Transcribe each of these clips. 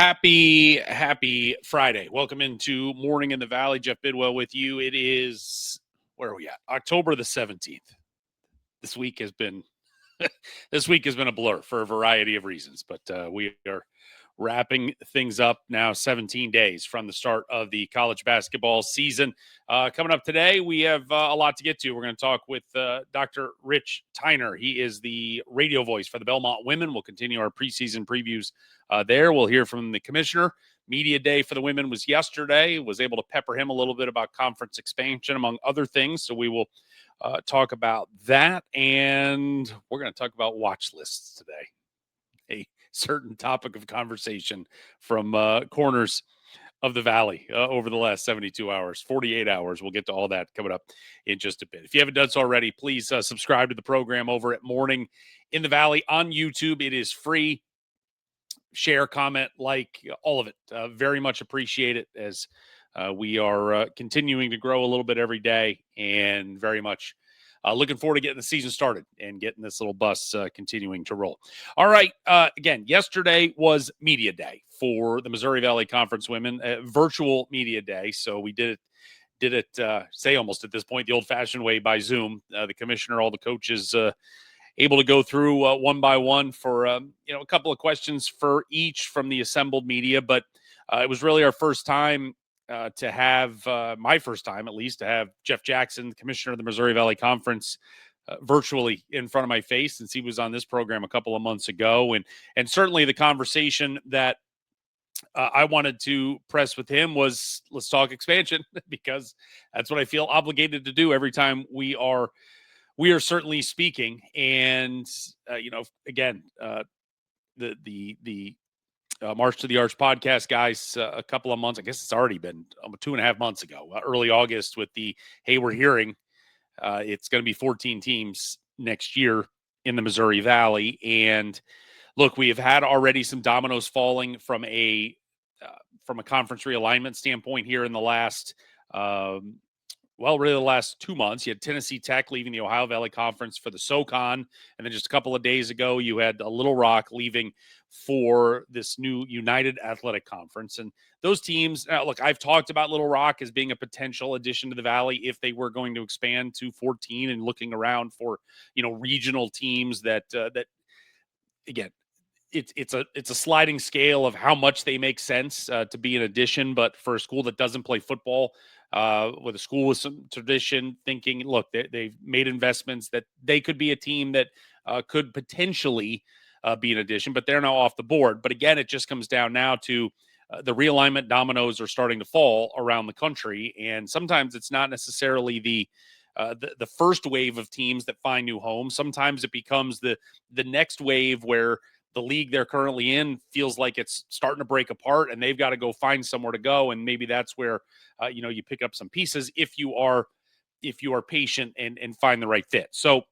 Happy Friday. Welcome into Morning in the Valley. Jeff Bidwell with you. It is, where are we at? October the 17th. This week has been a blur for a variety of reasons, but we are wrapping things up now 17 days from the start of the college basketball season. Coming up today, we have a lot to get to. We're going to talk with Dr. Rich Tyner. He is the radio voice for the Belmont women. We'll continue our preseason previews there. We'll hear from the commissioner. Media day for the women was yesterday. Was able to pepper him a little bit about conference expansion, among other things. So we will talk about that. And we're going to talk about watch lists today. A certain topic of conversation from corners of the Valley over the last 72 hours, 48 hours. We'll get to all that coming up in just a bit. If you haven't done so already, please subscribe to the program over at Morning in the Valley on YouTube. It is free. Share, comment, like, all of it. Very much appreciate it as we are continuing to grow a little bit every day, and very much looking forward to getting the season started and getting this little bus continuing to roll. All right. Again, yesterday was media day for the Missouri Valley Conference women, virtual media day. So we did it, say almost at this point, the old-fashioned way by Zoom. The commissioner, all the coaches able to go through one by one for a couple of questions for each from the assembled media. But it was really our first time to have, my first time at least, to have Jeff Jackson, the commissioner of the Missouri Valley Conference, virtually in front of my face, since he was on this program a couple of months ago. And certainly the conversation that I wanted to press with him was, let's talk expansion, because that's what I feel obligated to do every time we are certainly speaking. And again, the March to the Arch podcast guys, a couple of months, I guess it's already been 2.5 months ago, early August, with the, hey, we're hearing it's going to be 14 teams next year in the Missouri Valley. And look, we have had already some dominoes falling from a conference realignment standpoint here in the last, really the last 2 months. You had Tennessee Tech leaving the Ohio Valley Conference for the SoCon. And then just a couple of days ago, you had Little Rock leaving for this new United Athletic Conference. And those teams, look, I've talked about Little Rock as being a potential addition to the Valley if they were going to expand to 14, and looking around for, regional teams that again, it's a sliding scale of how much they make sense to be an addition. But for a school that doesn't play football, with a school with some tradition, thinking, look, they've made investments that they could be a team that could potentially be an addition, but they're now off the board. But again, it just comes down now to the realignment dominoes are starting to fall around the country. And sometimes it's not necessarily the first wave of teams that find new homes. Sometimes it becomes the next wave where the league they're currently in feels like it's starting to break apart, and they've got to go find somewhere to go. And maybe that's where, you pick up some pieces if you are patient and find the right fit. So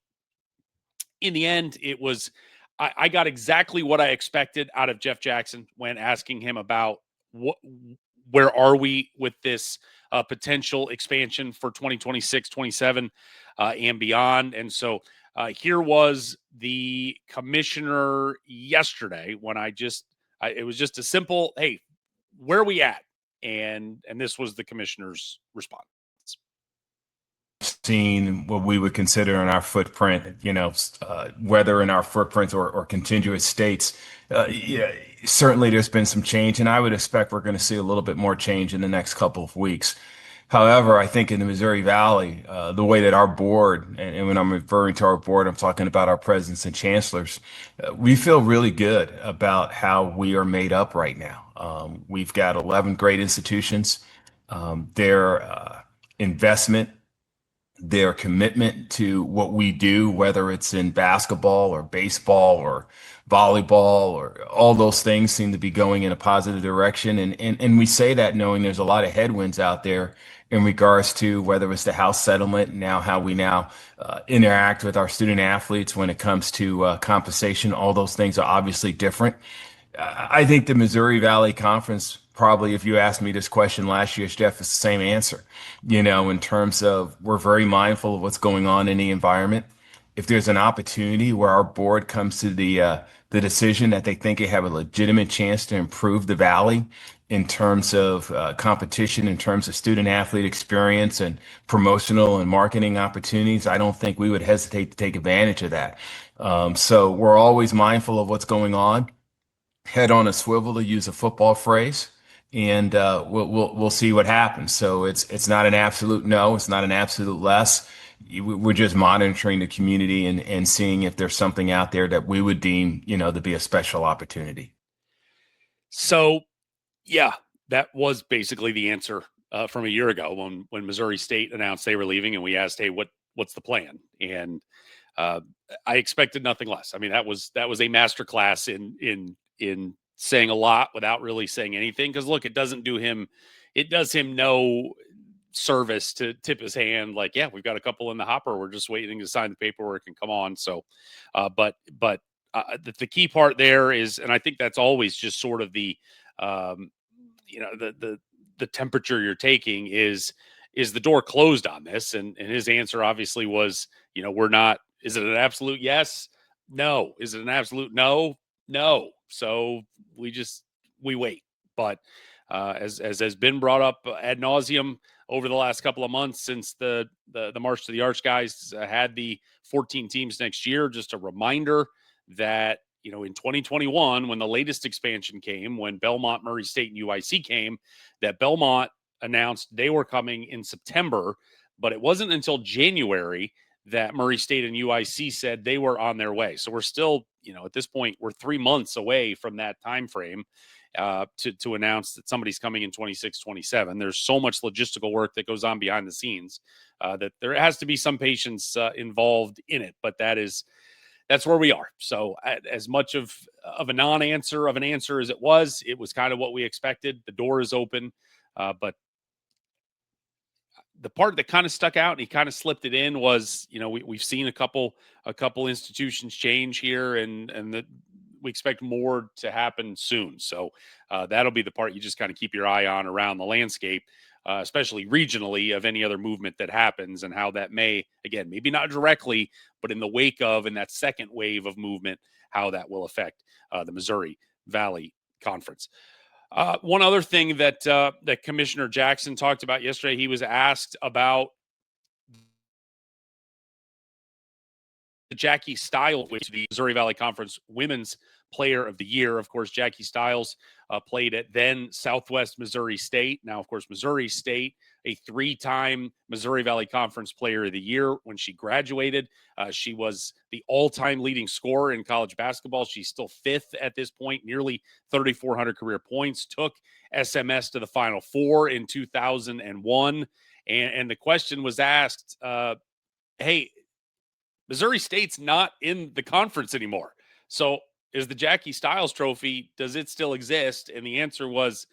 in the end, it was, I got exactly what I expected out of Jeff Jackson when asking him about where are we with this potential expansion for 2026, 27 and beyond. And so here was the commissioner yesterday when it was just a simple, hey, where are we at? And this was the commissioner's response. Seen what we would consider in our footprint, whether in our footprint or contiguous states, certainly there's been some change, and I would expect we're going to see a little bit more change in the next couple of weeks. However, I think in the Missouri Valley, the way that our board, and when I'm referring to our board, I'm talking about our presidents and chancellors, we feel really good about how we are made up right now. We've got 11 great institutions. Their investment, their commitment to what we do, whether it's in basketball or baseball or volleyball or all those things, seem to be going in a positive direction. And we say that knowing there's a lot of headwinds out there in regards to whether it's the House settlement, now how we now interact with our student athletes when it comes to compensation. All those things are obviously different. I think the Missouri Valley Conference, probably, if you asked me this question last year, Jeff, it's the same answer, in terms of we're very mindful of what's going on in the environment. if there's an opportunity where our board comes to the decision that they think they have a legitimate chance to improve the Valley in terms of competition, in terms of student athlete experience and promotional and marketing opportunities, I don't think we would hesitate to take advantage of that. So we're always mindful of what's going on, head on a swivel, to use a football phrase, and we'll see what happens. So it's not an absolute no, it's not an absolute less. We're just monitoring the community and seeing if there's something out there that we would deem, to be a special opportunity. So, yeah, that was basically the answer from a year ago when Missouri State announced they were leaving, and we asked, "Hey, what's the plan?" And uh, I expected nothing less. I mean, that was a masterclass in saying a lot without really saying anything. Because look, it does him no service to tip his hand like, yeah, we've got a couple in the hopper, we're just waiting to sign the paperwork and come on. So but the key part there is, and I think that's always just sort of the um the temperature you're taking is the door closed on this. And his answer obviously was, we're not. Is it an absolute yes? No. Is it an absolute no? No. So we wait. But as has been brought up ad nauseum over the last couple of months since the March to the Arch guys had the 14 teams next year, just a reminder that in 2021, when the latest expansion came, when Belmont, Murray State, and UIC came, that Belmont announced they were coming in September, but it wasn't until January that Murray State and UIC said they were on their way. So we're still, at this point, we're 3 months away from that time frame to announce that somebody's coming in 26, 27. There's so much logistical work that goes on behind the scenes that there has to be some patience involved in it. But that's where we are. So as much of a non-answer of an answer as it was kind of what we expected. The door is open, but the part that kind of stuck out, and he kind of slipped it in, was we've seen a couple institutions change here, and that we expect more to happen soon. So that'll be the part you just kind of keep your eye on around the landscape, especially regionally, of any other movement that happens and how that may, again, maybe not directly, but in the wake of, in that second wave of movement, how that will affect the Missouri Valley Conference. One other thing that Commissioner Jackson talked about yesterday, he was asked about the Jackie Stiles, which the Missouri Valley Conference Women's Player of the Year. Of course, Jackie Stiles played at then Southwest Missouri State. Now, of course, Missouri State, a 3-time Missouri Valley Conference Player of the Year. When she graduated, she was the all-time leading scorer in college basketball. She's still 5th at this point, nearly 3,400 career points. Took SMS to the Final Four in 2001. And the question was asked, hey, Missouri State's not in the conference anymore. So is the Jackie Stiles Trophy, does it still exist? And the answer was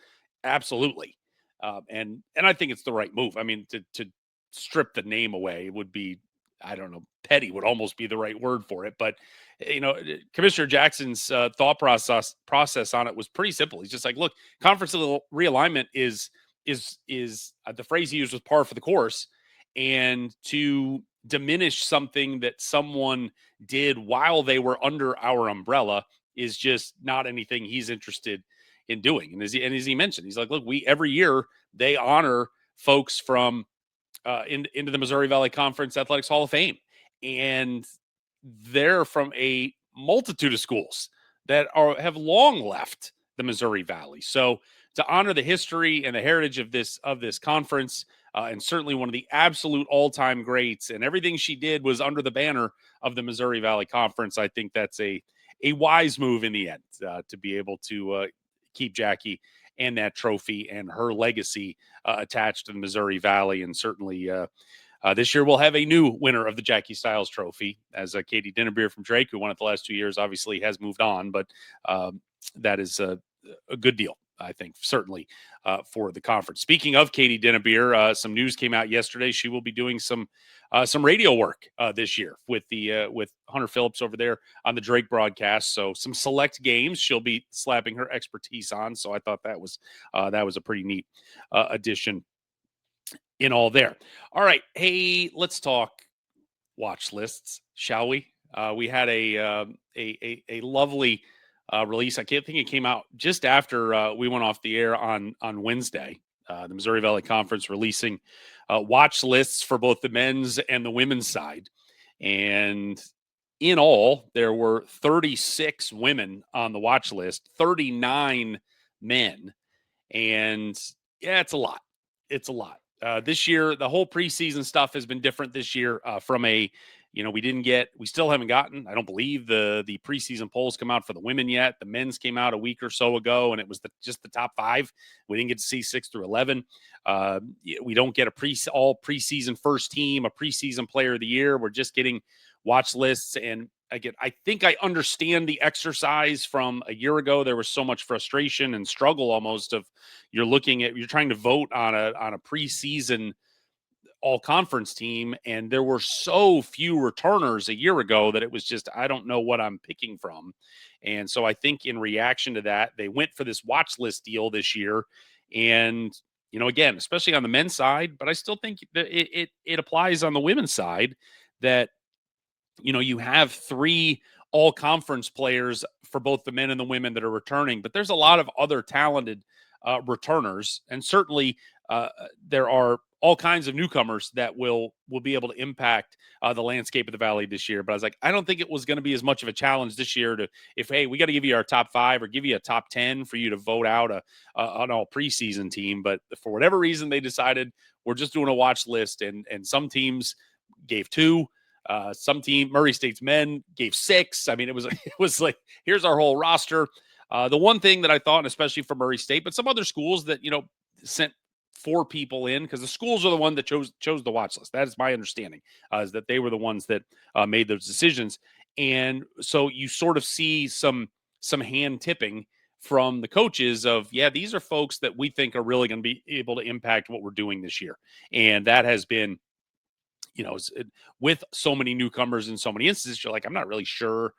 absolutely. And I think it's the right move. I mean, to strip the name away would be, I don't know, petty would almost be the right word for it. But, Commissioner Jackson's thought process on it was pretty simple. He's just like, look, conference realignment is the phrase he used was par for the course. And to diminish something that someone did while they were under our umbrella is just not anything he's interested in doing. And as he mentioned, he's like, look, every year they honor folks from into the Missouri Valley Conference Athletics Hall of Fame, and they're from a multitude of schools that have long left the Missouri Valley. So to honor the history and the heritage of this conference, and certainly one of the absolute all-time greats, and everything she did was under the banner of the Missouri Valley Conference, I think that's a wise move in the end, to be able to keep Jackie and that trophy and her legacy attached to the Missouri Valley. And certainly this year we'll have a new winner of the Jackie Stiles Trophy, as Katie Dinnerbeer from Drake, who won it the last 2 years, obviously has moved on, but that is a good deal, I think, certainly for the conference. Speaking of Katie Dinnerbeer, some news came out yesterday. She will be doing some radio work this year with Hunter Phillips over there on the Drake broadcast. So some select games she'll be slapping her expertise on. So I thought that was a pretty neat addition in all there. All right, hey, let's talk watch lists, shall we? We had a lovely release. I can't think it came out just after we went off the air on Wednesday. The Missouri Valley Conference releasing watch lists for both the men's and the women's side, and in all, there were 36 women on the watch list, 39 men, and yeah, it's a lot. It's a lot. This year, the whole preseason stuff has been different this year. We still haven't gotten, I don't believe the preseason polls come out for the women yet. The men's came out a week or so ago, and it was just the top 5. We didn't get to see 6 through 11. We don't get all preseason first team, a preseason player of the year. We're just getting watch lists. And I think I understand the exercise from a year ago. There was so much frustration and struggle almost of you're trying to vote on a preseason all conference team. And there were so few returners a year ago that it was just, I don't know what I'm picking from. And so I think in reaction to that, they went for this watch list deal this year. And, again, especially on the men's side, but I still think that it applies on the women's side that, you have 3 all conference players for both the men and the women that are returning, but there's a lot of other talented returners. And certainly there are all kinds of newcomers that will be able to impact the landscape of the Valley this year. But I was like, I don't think it was going to be as much of a challenge this year hey, we got to give you our top 5 or give you a top 10 for you to vote out an all preseason team. But for whatever reason, they decided we're just doing a watch list, and some teams gave 2. Some team, Murray State's men, gave 6. I mean, it was like, here's our whole roster. The one thing that I thought, and especially for Murray State, but some other schools that, sent 4 people in, because the schools are the one that chose the watch list. That is my understanding, is that they were the ones that made those decisions. And so you sort of see some hand tipping from the coaches of, yeah, these are folks that we think are really going to be able to impact what we're doing this year. And that has been, with so many newcomers in so many instances, you're like, I'm not really sure,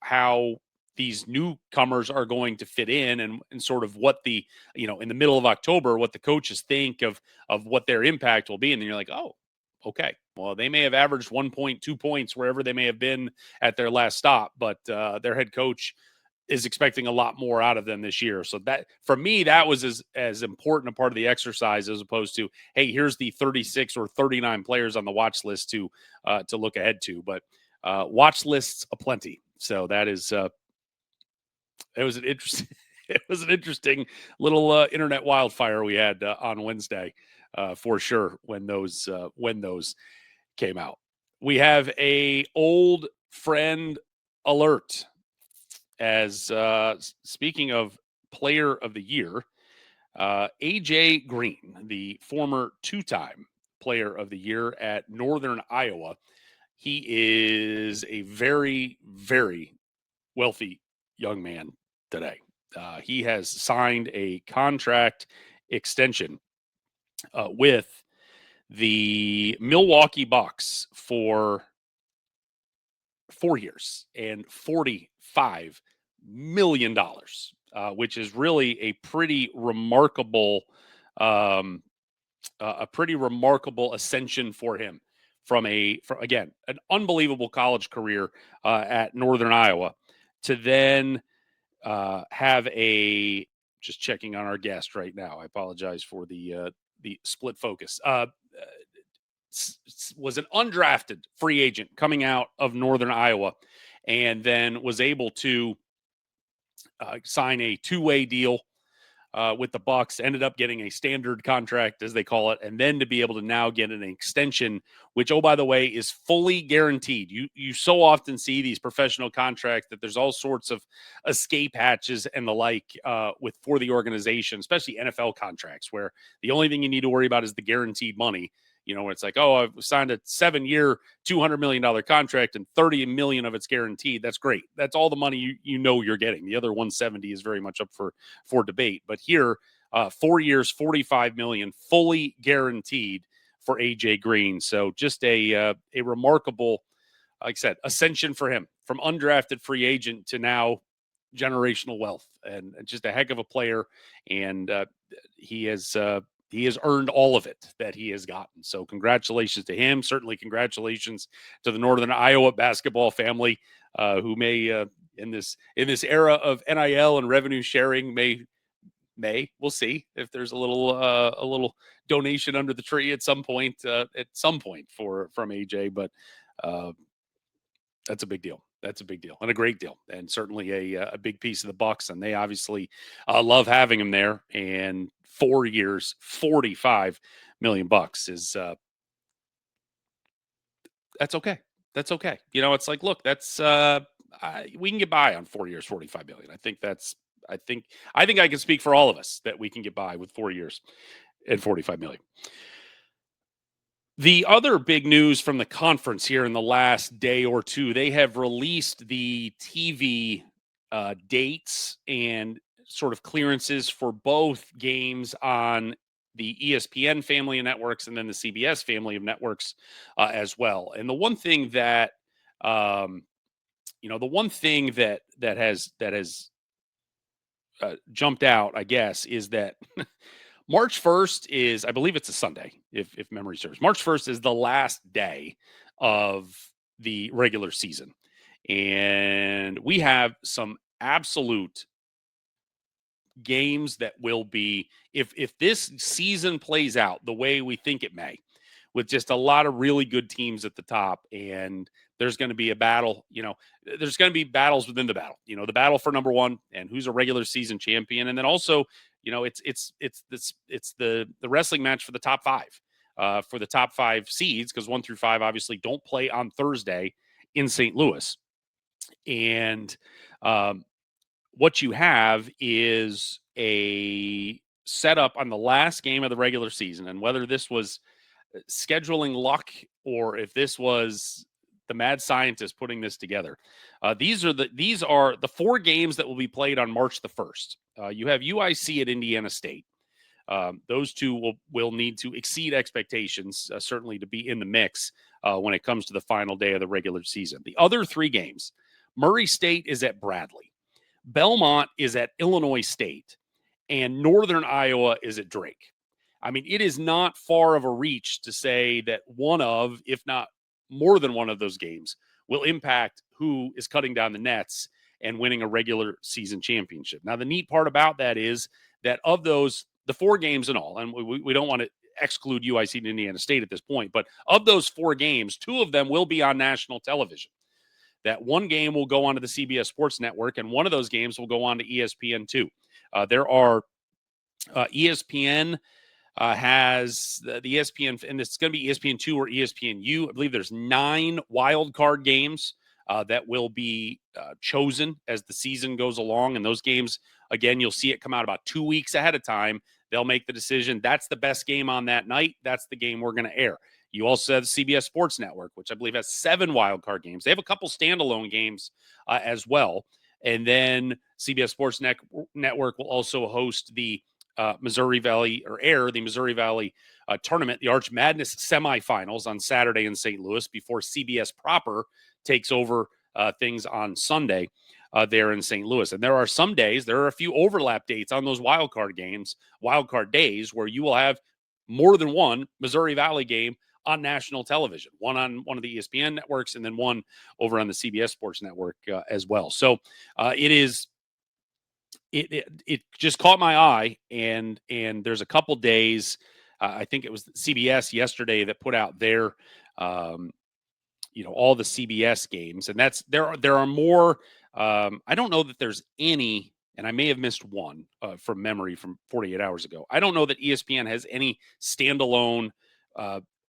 how these newcomers are going to fit in and sort of what in the middle of October, what the coaches think of what their impact will be. And then you're like, oh, okay, well, they may have averaged 1.2 points wherever they may have been at their last stop, but their head coach is expecting a lot more out of them this year. So that, for me, that was as important a part of the exercise as opposed to, hey, here's the 36 or 39 players on the watch list to look ahead to. But watch lists aplenty. So that is it was an interesting little internet wildfire we had on Wednesday for sure when those came out. We have a old friend alert. As speaking of player of the year, AJ Green, the former 2-time player of the year at Northern Iowa, he is a very, very wealthy young man today. He has signed a contract extension with the Milwaukee Bucks for 4 years and $45 million, which is really a pretty remarkable ascension for him from again, an unbelievable college career at Northern Iowa to then have just checking on our guest right now. I apologize for the split focus. Was an undrafted free agent coming out of Northern Iowa, and then was able to sign a 2-way deal with the Bucks. Ended up getting a standard contract, as they call it, and then to be able to now get an extension, which, oh, by the way, is fully guaranteed. You so often see these professional contracts that there's all sorts of escape hatches and the like for the organization, especially NFL contracts, where the only thing you need to worry about is the guaranteed money. It's like, oh, I've signed a 7-year, $200 million contract and $30 million of it's guaranteed. That's great. That's all the money you're getting. The other 170 is very much up for debate. But here, 4 years, $45 million, fully guaranteed for AJ Green. So just a remarkable, like I said, ascension for him from undrafted free agent to now generational wealth, and just a heck of a player. And he has He has earned all of it that he has gotten. So congratulations to him. Certainly congratulations to the Northern Iowa basketball family, who may in this era of NIL and revenue sharing we'll see if there's a little donation under the tree at some point from AJ, but that's a big deal. That's a big deal and a great deal, and certainly a big piece of the Bucks. And they obviously love having him there. And 4 years, $45 million is that's okay. That's okay. It's like, look, that's we can get by on 4 years, $45 million. I think I can speak for all of us that we can get by with 4 years and $45 million. The other big news from the conference here in the last day or two, they have released the TV dates and sort of clearances for both games on the ESPN family of networks and then the CBS family of networks as well. And the one thing that, that has jumped out, I guess, is that March 1st is, I believe it's a Sunday, if memory serves. March 1st is the last day of the regular season. And we have some absolute games that will be, if this season plays out the way we think it may, with just a lot of really good teams at the top, and there's going to be a battle, there's going to be battles within the battle, the battle for number one and who's a regular season champion. And then also, it's the wrestling match for the top five seeds, because 1 through 5 obviously don't play on Thursday in St. Louis. And what you have is a setup on the last game of the regular season, and whether this was scheduling luck or if this was the mad scientist putting this together. These are the 4 games that will be played on March the 1st. You have UIC at Indiana State. Those two will need to exceed expectations, certainly to be in the mix when it comes to the final day of the regular season. The other 3 games, Murray State is at Bradley, Belmont is at Illinois State, and Northern Iowa is at Drake. I mean, it is not far of a reach to say that one of, if not more than one of those games will impact who is cutting down the nets and winning a regular season championship. Now, the neat part about that is that of those, the 4 games in all, and we don't want to exclude UIC and Indiana State at this point, but of those 4 games, 2 of them will be on national television. That one game will go on to the CBS Sports Network, and one of those games will go on to ESPN2. There are ESPN has the ESPN, and it's going to be ESPN2 or ESPNU. I believe there's 9 wild card games that will be chosen as the season goes along. And those games, again, you'll see it come out about 2 weeks ahead of time. They'll make the decision. That's the best game on that night. That's the game we're going to air. You also have the CBS Sports Network, which I believe has 7 wild card games. They have a couple standalone games as well. And then CBS Sports Network will also host the Missouri Valley tournament, the Arch Madness semifinals on Saturday in St. Louis before CBS proper takes over things on Sunday there in St. Louis. And there are some days, there are a few overlap dates on those wildcard days, where you will have more than one Missouri Valley game on national television, one on one of the ESPN networks and then one over on the CBS Sports Network as well. So it just caught my eye, and there's a couple days, I think it was CBS yesterday that put out their all the CBS games, and that's there are more. I don't know that there's any, and I may have missed one from memory from 48 hours ago. I don't know that ESPN has any standalone.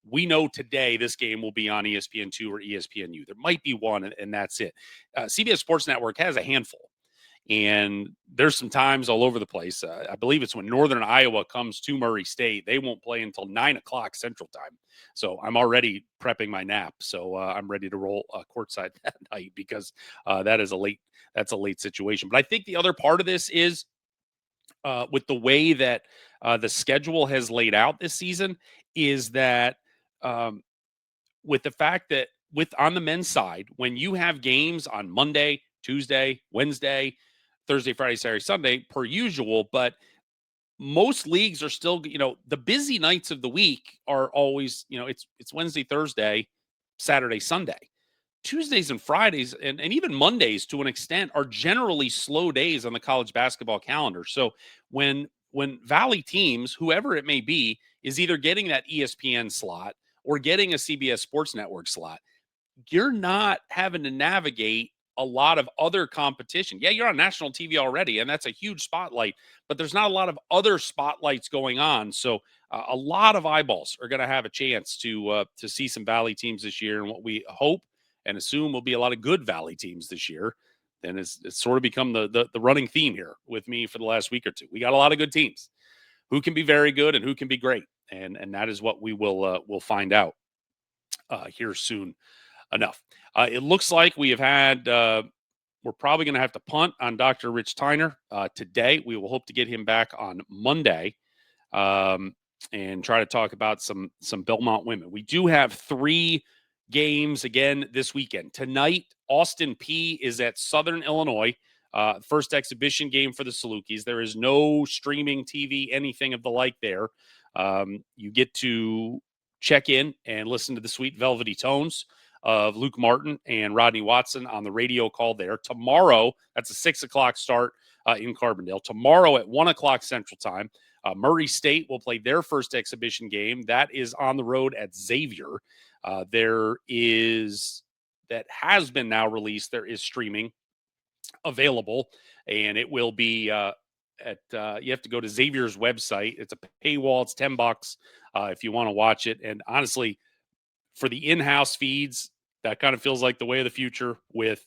We know today this game will be on ESPN2 or ESPNU. There might be one, and that's it. CBS Sports Network has a handful. And there's some times all over the place. I believe it's when Northern Iowa comes to Murray State. They won't play until 9:00 Central Time. So I'm already prepping my nap. So I'm ready to roll courtside that night, because that's a late situation. But I think the other part of this is with the way that the schedule has laid out this season is that with the fact that on the men's side, when you have games on Monday, Tuesday, Wednesday, Thursday, Friday, Saturday, Sunday, per usual, but most leagues are still, the busy nights of the week are always, it's Wednesday, Thursday, Saturday, Sunday. Tuesdays and Fridays and even Mondays to an extent are generally slow days on the college basketball calendar. So when Valley teams, whoever it may be, is either getting that ESPN slot or getting a CBS Sports Network slot, you're not having to navigate a lot of other competition. Yeah, you're on national TV already, and that's a huge spotlight, but there's not a lot of other spotlights going on. So a lot of eyeballs are going to have a chance to see some Valley teams this year, and what we hope and assume will be a lot of good Valley teams this year. And it's sort of become the running theme here with me for the last week or two. We got a lot of good teams who can be very good and who can be great, and that is what we will find out here soon enough. It looks like we have had. We're probably going to have to punt on Dr. Rich Tyner today. We will hope to get him back on Monday and try to talk about some Belmont women. We do have 3 games again this weekend. Tonight, Austin P is at Southern Illinois. First exhibition game for the Salukis. There is no streaming TV, anything of the like there. You get to check in and listen to the sweet velvety tones of Luke Martin and Rodney Watson on the radio call there. Tomorrow, that's a 6 o'clock start in Carbondale. Tomorrow at 1 o'clock Central Time, Murray State will play their first exhibition game. That is on the road at Xavier. That has been now released. There is streaming available, and it will be you have to go to Xavier's website. It's a paywall. It's $10 if you want to watch it. And honestly, for the in-house feeds, that kind of feels like the way of the future with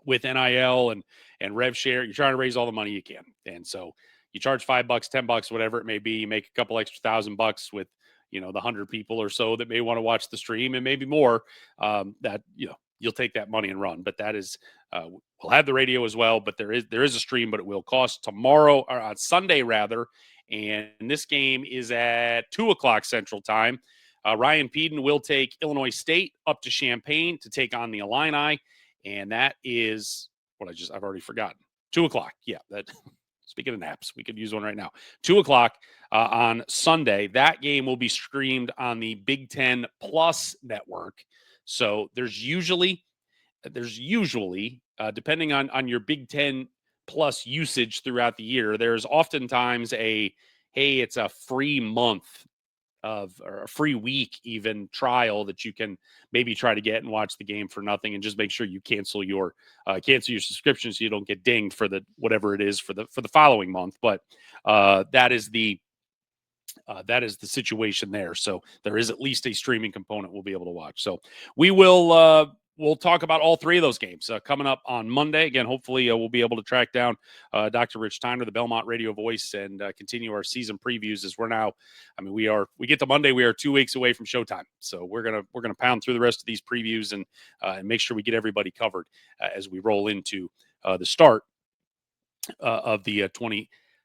NIL and rev share. You're trying to raise all the money you can, and so you charge $5, $10, whatever it may be. You make a couple extra $1,000 with the 100 people or so that may want to watch the stream, and maybe more. That you'll take that money and run. But that is we'll have the radio as well. But there is a stream, but it will cost tomorrow or on Sunday rather. And this game is at 2 o'clock Central Time. Ryan Peden will take Illinois State up to Champaign to take on the Illini, and that is what I've already forgotten. 2 o'clock. Yeah, that. Speaking of naps, we could use one right now. 2 o'clock on Sunday. That game will be streamed on the Big Ten Plus network. So there's usually, depending on your Big Ten Plus usage throughout the year, there's oftentimes it's a free month or a free week even trial that you can maybe try to get and watch the game for nothing, and just make sure you cancel your subscription so you don't get dinged for the whatever it is for the following month. But that is the situation there. So there is at least a streaming component we'll be able to watch. So we will we'll talk about all 3 of those games coming up on Monday. Again, hopefully we'll be able to track down Dr. Rich Tyner, the Belmont radio voice, and continue our season previews as we're now, we get to Monday, we are 2 weeks away from showtime. So we're going to pound through the rest of these previews and make sure we get everybody covered as we roll into the start of the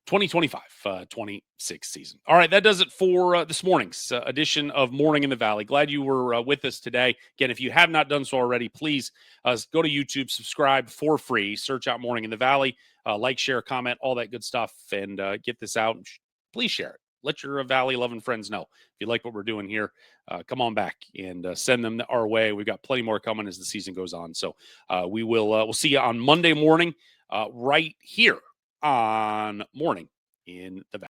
2025-26 season. All right, that does it for this morning's edition of Morning in the Valley. Glad you were with us today. Again, if you have not done so already, please go to YouTube, subscribe for free, search out Morning in the Valley, like, share, comment, all that good stuff, and get this out. Please share it. Let your Valley-loving friends know. If you like what we're doing here, come on back and send them our way. We've got plenty more coming as the season goes on. So we'll see you on Monday morning right here on Morning in the Valley.